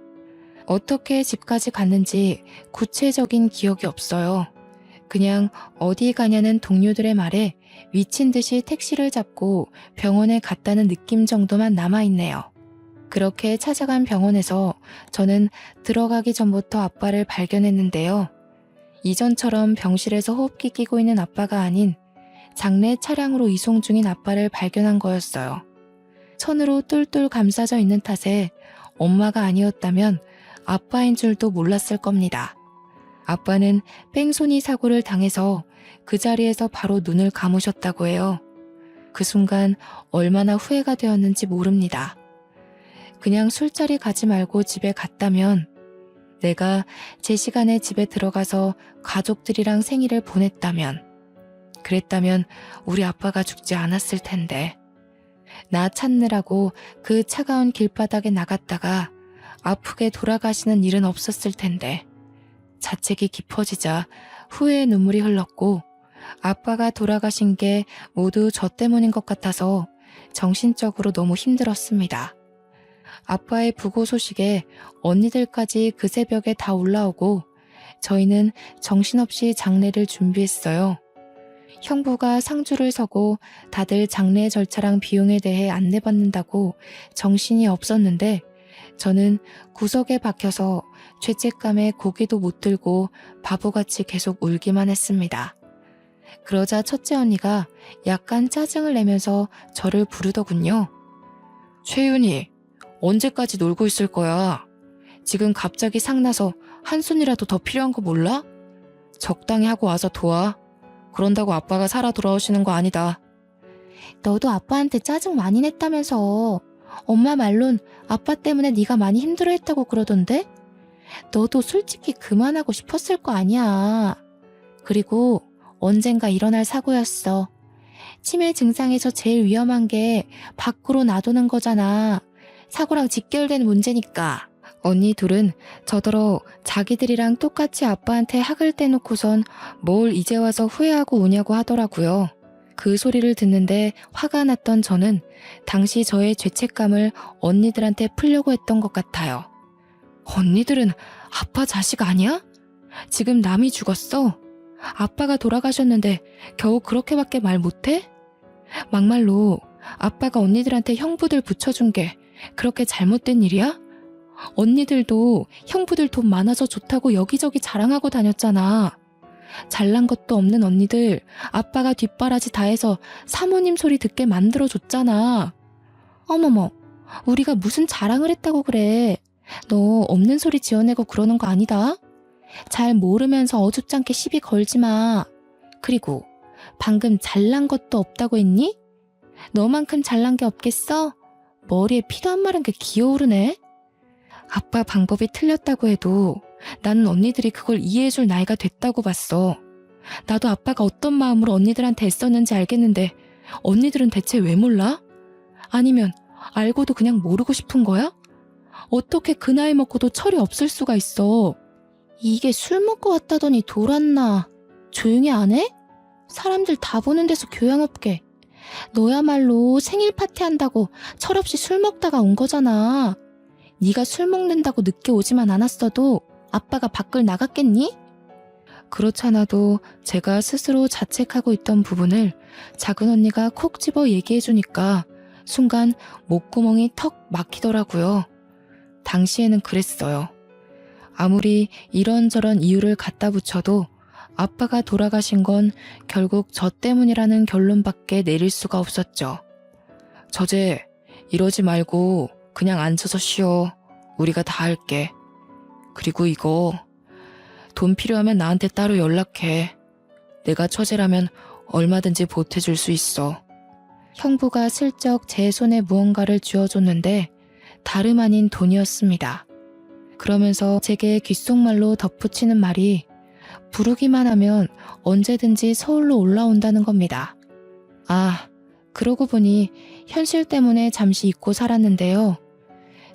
어떻게 집까지 갔는지 구체적인 기억이 없어요. 그냥 어디 가냐는 동료들의 말에 미친 듯이 택시를 잡고 병원에 갔다는 느낌 정도만 남아있네요. 그렇게 찾아간 병원에서 저는 들어가기 전부터 아빠를 발견했는데요. 이전처럼 병실에서 호흡기 끼고 있는 아빠가 아닌 장례 차량으로 이송 중인 아빠를 발견한 거였어요. 천으로 똘똘 감싸져 있는 탓에 엄마가 아니었다면 아빠인 줄도 몰랐을 겁니다. 아빠는 뺑소니 사고를 당해서 그 자리에서 바로 눈을 감으셨다고 해요. 그 순간 얼마나 후회가 되었는지 모릅니다. 그냥 술자리 가지 말고 집에 갔다면, 내가 제 시간에 집에 들어가서 가족들이랑 생일을 보냈다면, 그랬다면 우리 아빠가 죽지 않았을 텐데. 나 찾느라고 그 차가운 길바닥에 나갔다가 아프게 돌아가시는 일은 없었을 텐데. 자책이 깊어지자 후회의 눈물이 흘렀고 아빠가 돌아가신 게 모두 저 때문인 것 같아서 정신적으로 너무 힘들었습니다. 아빠의 부고 소식에 언니들까지 그 새벽에 다 올라오고 저희는 정신없이 장례를 준비했어요. 형부가 상주를 서고 다들 장례 절차랑 비용에 대해 안내받는다고 정신이 없었는데 저는 구석에 박혀서 죄책감에 고개도 못 들고 바보같이 계속 울기만 했습니다. 그러자 첫째 언니가 약간 짜증을 내면서 저를 부르더군요. 최윤희, 언제까지 놀고 있을 거야? 지금 갑자기 상나서 한 손이라도 더 필요한 거 몰라? 적당히 하고 와서 도와. 그런다고 아빠가 살아 돌아오시는 거 아니다. 너도 아빠한테 짜증 많이 냈다면서. 엄마 말론 아빠 때문에 네가 많이 힘들어했다고 그러던데? 너도 솔직히 그만하고 싶었을 거 아니야. 그리고 언젠가 일어날 사고였어. 치매 증상에서 제일 위험한 게 밖으로 놔두는 거잖아. 사고랑 직결된 문제니까. 언니 둘은 저더러 자기들이랑 똑같이 아빠한테 학을 떼놓고선 뭘 이제 와서 후회하고 우냐고 하더라고요. 그 소리를 듣는데 화가 났던 저는 당시 저의 죄책감을 언니들한테 풀려고 했던 것 같아요. 언니들은 아빠 자식 아니야? 지금 남이 죽었어? 아빠가 돌아가셨는데 겨우 그렇게밖에 말 못해? 막말로 아빠가 언니들한테 형부들 붙여준 게 그렇게 잘못된 일이야? 언니들도 형부들 돈 많아서 좋다고 여기저기 자랑하고 다녔잖아. 잘난 것도 없는 언니들 아빠가 뒷바라지 다 해서 사모님 소리 듣게 만들어줬잖아. 어머머, 우리가 무슨 자랑을 했다고 그래. 너 없는 소리 지어내고 그러는 거 아니다. 잘 모르면서 어줍잖게 시비 걸지 마. 그리고 방금 잘난 것도 없다고 했니? 너만큼 잘난 게 없겠어? 머리에 피도 안 마른 게 기어오르네. 아빠 방법이 틀렸다고 해도 나는 언니들이 그걸 이해해줄 나이가 됐다고 봤어. 나도 아빠가 어떤 마음으로 언니들한테 애썼는지 알겠는데 언니들은 대체 왜 몰라? 아니면 알고도 그냥 모르고 싶은 거야? 어떻게 그 나이 먹고도 철이 없을 수가 있어. 이게 술 먹고 왔다더니 돌았나. 조용히 안 해? 사람들 다 보는 데서 교양 없게. 너야말로 생일 파티한다고 철없이 술 먹다가 온 거잖아. 네가 술 먹는다고 늦게 오지만 않았어도 아빠가 밖을 나갔겠니? 그렇잖아도 제가 스스로 자책하고 있던 부분을 작은 언니가 콕 집어 얘기해주니까 순간 목구멍이 턱 막히더라고요. 당시에는 그랬어요. 아무리 이런저런 이유를 갖다 붙여도 아빠가 돌아가신 건 결국 저 때문이라는 결론밖에 내릴 수가 없었죠. 저제 이러지 말고 그냥 앉아서 쉬어. 우리가 다 할게. 그리고 이거 돈 필요하면 나한테 따로 연락해. 내가 처제라면 얼마든지 보태줄 수 있어. 형부가 슬쩍 제 손에 무언가를 쥐어줬는데 다름 아닌 돈이었습니다. 그러면서 제게 귓속말로 덧붙이는 말이 부르기만 하면 언제든지 서울로 올라온다는 겁니다. 아, 그러고 보니 현실 때문에 잠시 잊고 살았는데요.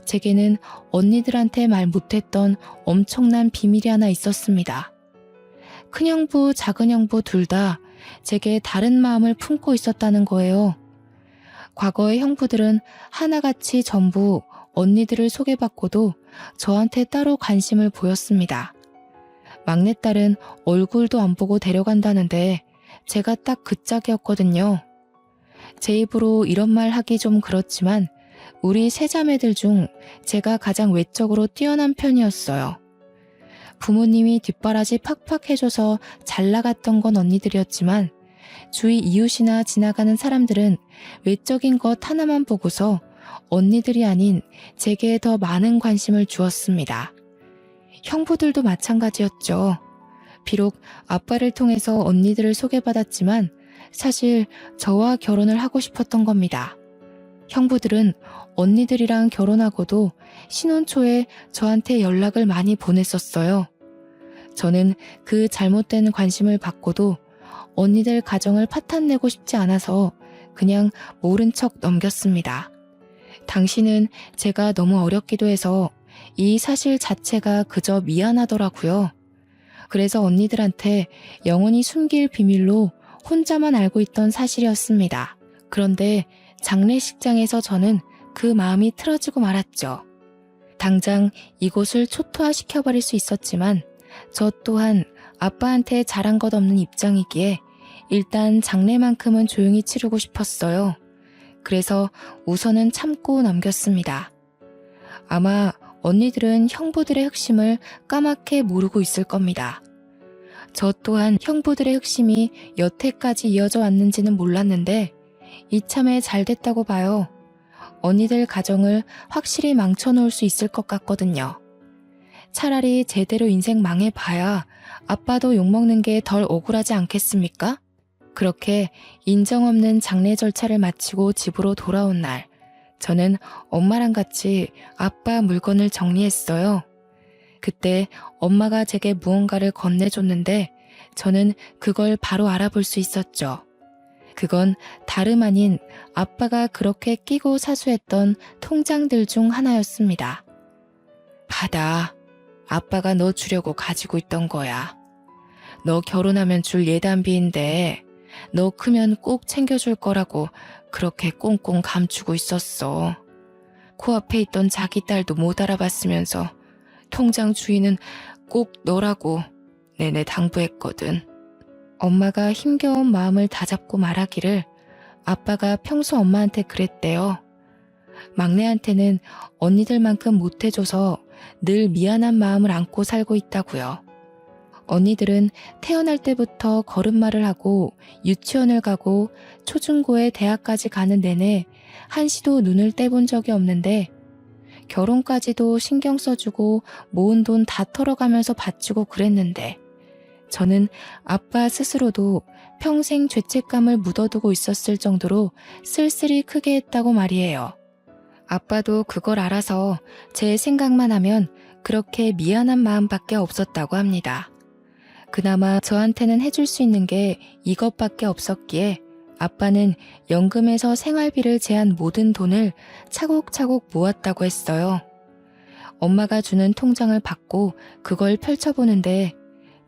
제게는 언니들한테 말 못했던 엄청난 비밀이 하나 있었습니다. 큰형부, 작은형부 둘 다 제게 다른 마음을 품고 있었다는 거예요. 과거의 형부들은 하나같이 전부 언니들을 소개받고도 저한테 따로 관심을 보였습니다. 막내딸은 얼굴도 안 보고 데려간다는데 제가 딱 그 짝이었거든요. 제 입으로 이런 말 하기 좀 그렇지만 우리 세 자매들 중 제가 가장 외적으로 뛰어난 편이었어요. 부모님이 뒷바라지 팍팍 해줘서 잘 나갔던 건 언니들이었지만 주위 이웃이나 지나가는 사람들은 외적인 것 하나만 보고서 언니들이 아닌 제게 더 많은 관심을 주었습니다. 형부들도 마찬가지였죠. 비록 아빠를 통해서 언니들을 소개받았지만 사실 저와 결혼을 하고 싶었던 겁니다. 형부들은 언니들이랑 결혼하고도 신혼 초에 저한테 연락을 많이 보냈었어요. 저는 그 잘못된 관심을 받고도 언니들 가정을 파탄내고 싶지 않아서 그냥 모른 척 넘겼습니다. 당시는 제가 너무 어렸기도 해서 이 사실 자체가 그저 미안하더라고요. 그래서 언니들한테 영원히 숨길 비밀로 혼자만 알고 있던 사실이었습니다. 그런데 장례식장에서 저는 그 마음이 틀어지고 말았죠. 당장 이곳을 초토화시켜버릴 수 있었지만 저 또한 아빠한테 잘한 것 없는 입장이기에 일단 장례만큼은 조용히 치르고 싶었어요. 그래서 우선은 참고 넘겼습니다. 아마 언니들은 형부들의 흑심을 까맣게 모르고 있을 겁니다. 저 또한 형부들의 흑심이 여태까지 이어져 왔는지는 몰랐는데 이참에 잘 됐다고 봐요. 언니들 가정을 확실히 망쳐놓을 수 있을 것 같거든요. 차라리 제대로 인생 망해봐야 아빠도 욕먹는 게 덜 억울하지 않겠습니까? 그렇게 인정 없는 장례 절차를 마치고 집으로 돌아온 날, 저는 엄마랑 같이 아빠 물건을 정리했어요. 그때 엄마가 제게 무언가를 건네줬는데 저는 그걸 바로 알아볼 수 있었죠. 그건 다름 아닌 아빠가 그렇게 끼고 사수했던 통장들 중 하나였습니다. 받아. 아빠가 너 주려고 가지고 있던 거야. 너 결혼하면 줄 예단비인데 너 크면 꼭 챙겨줄 거라고 그렇게 꽁꽁 감추고 있었어. 코앞에 있던 자기 딸도 못 알아봤으면서 통장 주인은 꼭 너라고 내내 당부했거든. 엄마가 힘겨운 마음을 다잡고 말하기를 아빠가 평소 엄마한테 그랬대요. 막내한테는 언니들만큼 못해줘서 늘 미안한 마음을 안고 살고 있다고요. 언니들은 태어날 때부터 걸음마를 하고 유치원을 가고 초중고에 대학까지 가는 내내 한시도 눈을 떼본 적이 없는데 결혼까지도 신경 써주고 모은 돈 다 털어가면서 바치고 그랬는데 저는 아빠 스스로도 평생 죄책감을 묻어두고 있었을 정도로 쓸쓸히 크게 했다고 말이에요. 아빠도 그걸 알아서 제 생각만 하면 그렇게 미안한 마음밖에 없었다고 합니다. 그나마 저한테는 해줄 수 있는 게 이것밖에 없었기에 아빠는 연금에서 생활비를 제한 모든 돈을 차곡차곡 모았다고 했어요. 엄마가 주는 통장을 받고 그걸 펼쳐보는데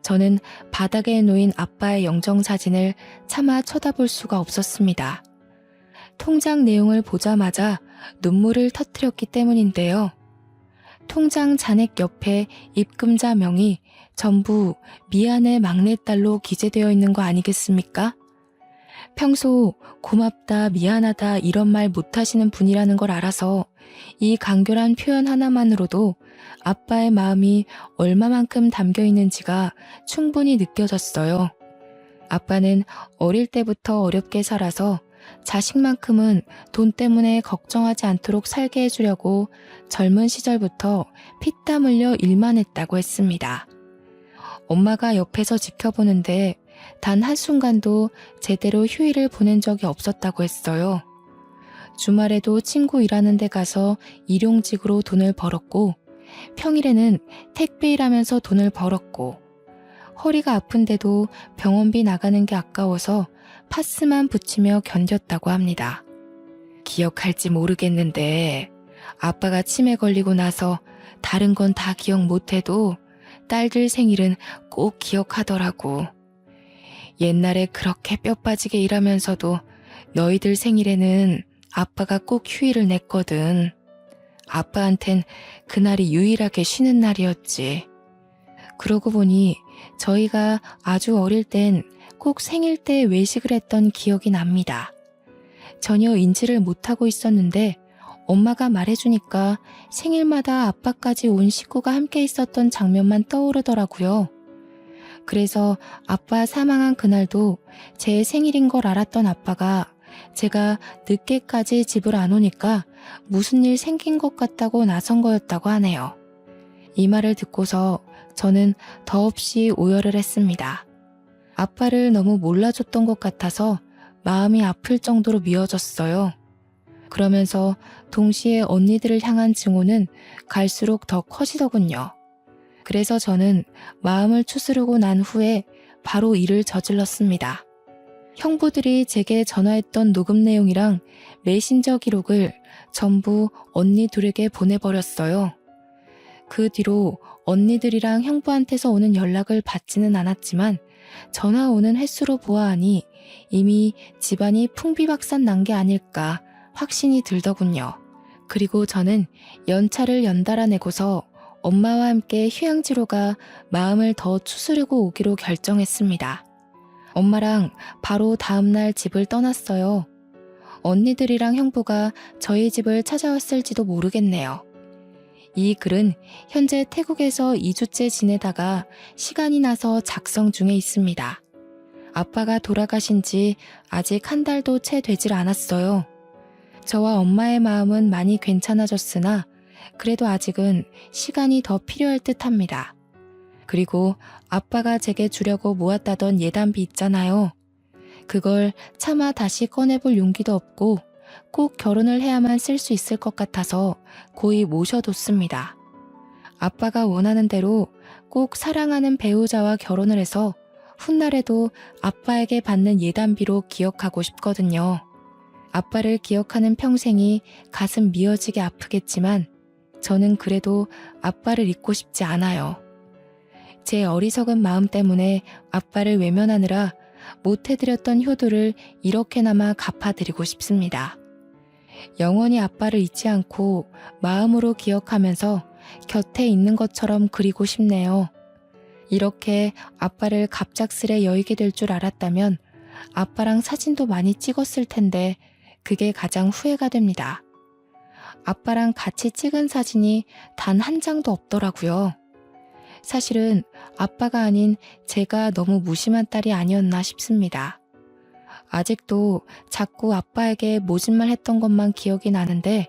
저는 바닥에 놓인 아빠의 영정사진을 차마 쳐다볼 수가 없었습니다. 통장 내용을 보자마자 눈물을 터뜨렸기 때문인데요. 통장 잔액 옆에 입금자 명이 전부 미안해 막내딸로 기재되어 있는 거 아니겠습니까? 평소 고맙다, 미안하다 이런 말 못하시는 분이라는 걸 알아서 이 간결한 표현 하나만으로도 아빠의 마음이 얼마만큼 담겨 있는지가 충분히 느껴졌어요. 아빠는 어릴 때부터 어렵게 살아서 자식만큼은 돈 때문에 걱정하지 않도록 살게 해주려고 젊은 시절부터 피땀 흘려 일만 했다고 했습니다. 엄마가 옆에서 지켜보는데 단 한순간도 제대로 휴일을 보낸 적이 없었다고 했어요. 주말에도 친구 일하는 데 가서 일용직으로 돈을 벌었고 평일에는 택배 일하면서 돈을 벌었고 허리가 아픈데도 병원비 나가는 게 아까워서 파스만 붙이며 견뎠다고 합니다. 기억할지 모르겠는데 아빠가 치매 걸리고 나서 다른 건 다 기억 못해도 딸들 생일은 꼭 기억하더라고. 옛날에 그렇게 뼈 빠지게 일하면서도 너희들 생일에는 아빠가 꼭 휴일을 냈거든. 아빠한텐 그날이 유일하게 쉬는 날이었지. 그러고 보니 저희가 아주 어릴 땐 꼭 생일 때 외식을 했던 기억이 납니다. 전혀 인지를 못하고 있었는데 엄마가 말해주니까 생일마다 아빠까지 온 식구가 함께 있었던 장면만 떠오르더라고요. 그래서 아빠 사망한 그날도 제 생일인 걸 알았던 아빠가 제가 늦게까지 집을 안 오니까 무슨 일 생긴 것 같다고 나선 거였다고 하네요. 이 말을 듣고서 저는 더없이 오열을 했습니다. 아빠를 너무 몰라줬던 것 같아서 마음이 아플 정도로 미워졌어요. 그러면서 동시에 언니들을 향한 증오는 갈수록 더 커지더군요. 그래서 저는 마음을 추스르고 난 후에 바로 일을 저질렀습니다. 형부들이 제게 전화했던 녹음 내용이랑 메신저 기록을 전부 언니 둘에게 보내버렸어요. 그 뒤로 언니들이랑 형부한테서 오는 연락을 받지는 않았지만 전화 오는 횟수로 보아하니 이미 집안이 풍비박산 난 게 아닐까 확신이 들더군요. 그리고 저는 연차를 연달아 내고서 엄마와 함께 휴양지로 가 마음을 더 추스르고 오기로 결정했습니다. 엄마랑 바로 다음날 집을 떠났어요. 언니들이랑 형부가 저희 집을 찾아왔을지도 모르겠네요. 이 글은 현재 태국에서 2주째 지내다가 시간이 나서 작성 중에 있습니다. 아빠가 돌아가신 지 아직 한 달도 채 되질 않았어요. 저와 엄마의 마음은 많이 괜찮아졌으나 그래도 아직은 시간이 더 필요할 듯합니다. 그리고 아빠가 제게 주려고 모았다던 예단비 있잖아요. 그걸 차마 다시 꺼내볼 용기도 없고 꼭 결혼을 해야만 쓸 수 있을 것 같아서 고이 모셔뒀습니다. 아빠가 원하는 대로 꼭 사랑하는 배우자와 결혼을 해서 훗날에도 아빠에게 받는 예단비로 기억하고 싶거든요. 아빠를 기억하는 평생이 가슴 미어지게 아프겠지만 저는 그래도 아빠를 잊고 싶지 않아요. 제 어리석은 마음 때문에 아빠를 외면하느라 못해드렸던 효도를 이렇게나마 갚아드리고 싶습니다. 영원히 아빠를 잊지 않고 마음으로 기억하면서 곁에 있는 것처럼 그리고 싶네요. 이렇게 아빠를 갑작스레 여의게 될 줄 알았다면 아빠랑 사진도 많이 찍었을 텐데 그게 가장 후회가 됩니다. 아빠랑 같이 찍은 사진이 단 한 장도 없더라고요. 사실은 아빠가 아닌 제가 너무 무심한 딸이 아니었나 싶습니다. 아직도 자꾸 아빠에게 모진말 했던 것만 기억이 나는데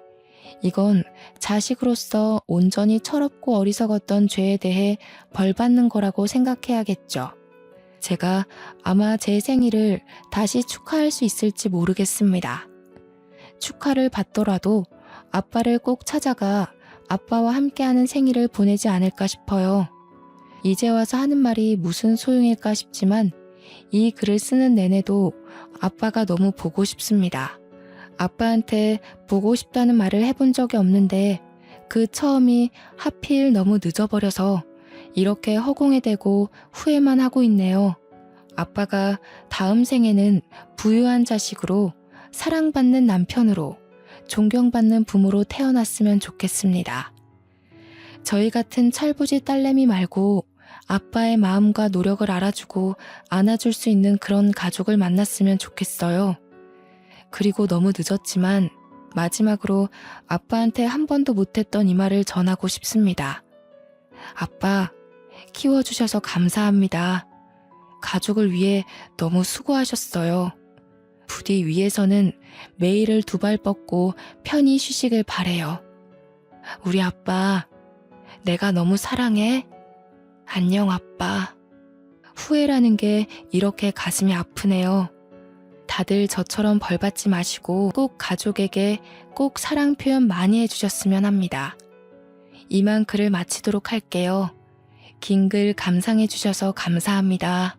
이건 자식으로서 온전히 철없고 어리석었던 죄에 대해 벌 받는 거라고 생각해야겠죠. 제가 아마 제 생일을 다시 축하할 수 있을지 모르겠습니다. 축하를 받더라도 아빠를 꼭 찾아가 아빠와 함께하는 생일을 보내지 않을까 싶어요. 이제 와서 하는 말이 무슨 소용일까 싶지만 이 글을 쓰는 내내도 아빠가 너무 보고 싶습니다. 아빠한테 보고 싶다는 말을 해본 적이 없는데 그 처음이 하필 너무 늦어버려서 이렇게 허공에 대고 후회만 하고 있네요. 아빠가 다음 생에는 부유한 자식으로 사랑받는 남편으로 존경받는 부모로 태어났으면 좋겠습니다. 저희 같은 철부지 딸내미 말고 아빠의 마음과 노력을 알아주고 안아줄 수 있는 그런 가족을 만났으면 좋겠어요. 그리고 너무 늦었지만 마지막으로 아빠한테 한 번도 못했던 이 말을 전하고 싶습니다. 아빠, 키워주셔서 감사합니다. 가족을 위해 너무 수고하셨어요. 부디 위에서는 매일을 두 발 뻗고 편히 쉬시길 바래요. 우리 아빠, 내가 너무 사랑해. 안녕 아빠. 후회라는 게 이렇게 가슴이 아프네요. 다들 저처럼 벌받지 마시고 꼭 가족에게 꼭 사랑 표현 많이 해주셨으면 합니다. 이만 글을 마치도록 할게요. 긴 글 감상해 주셔서 감사합니다.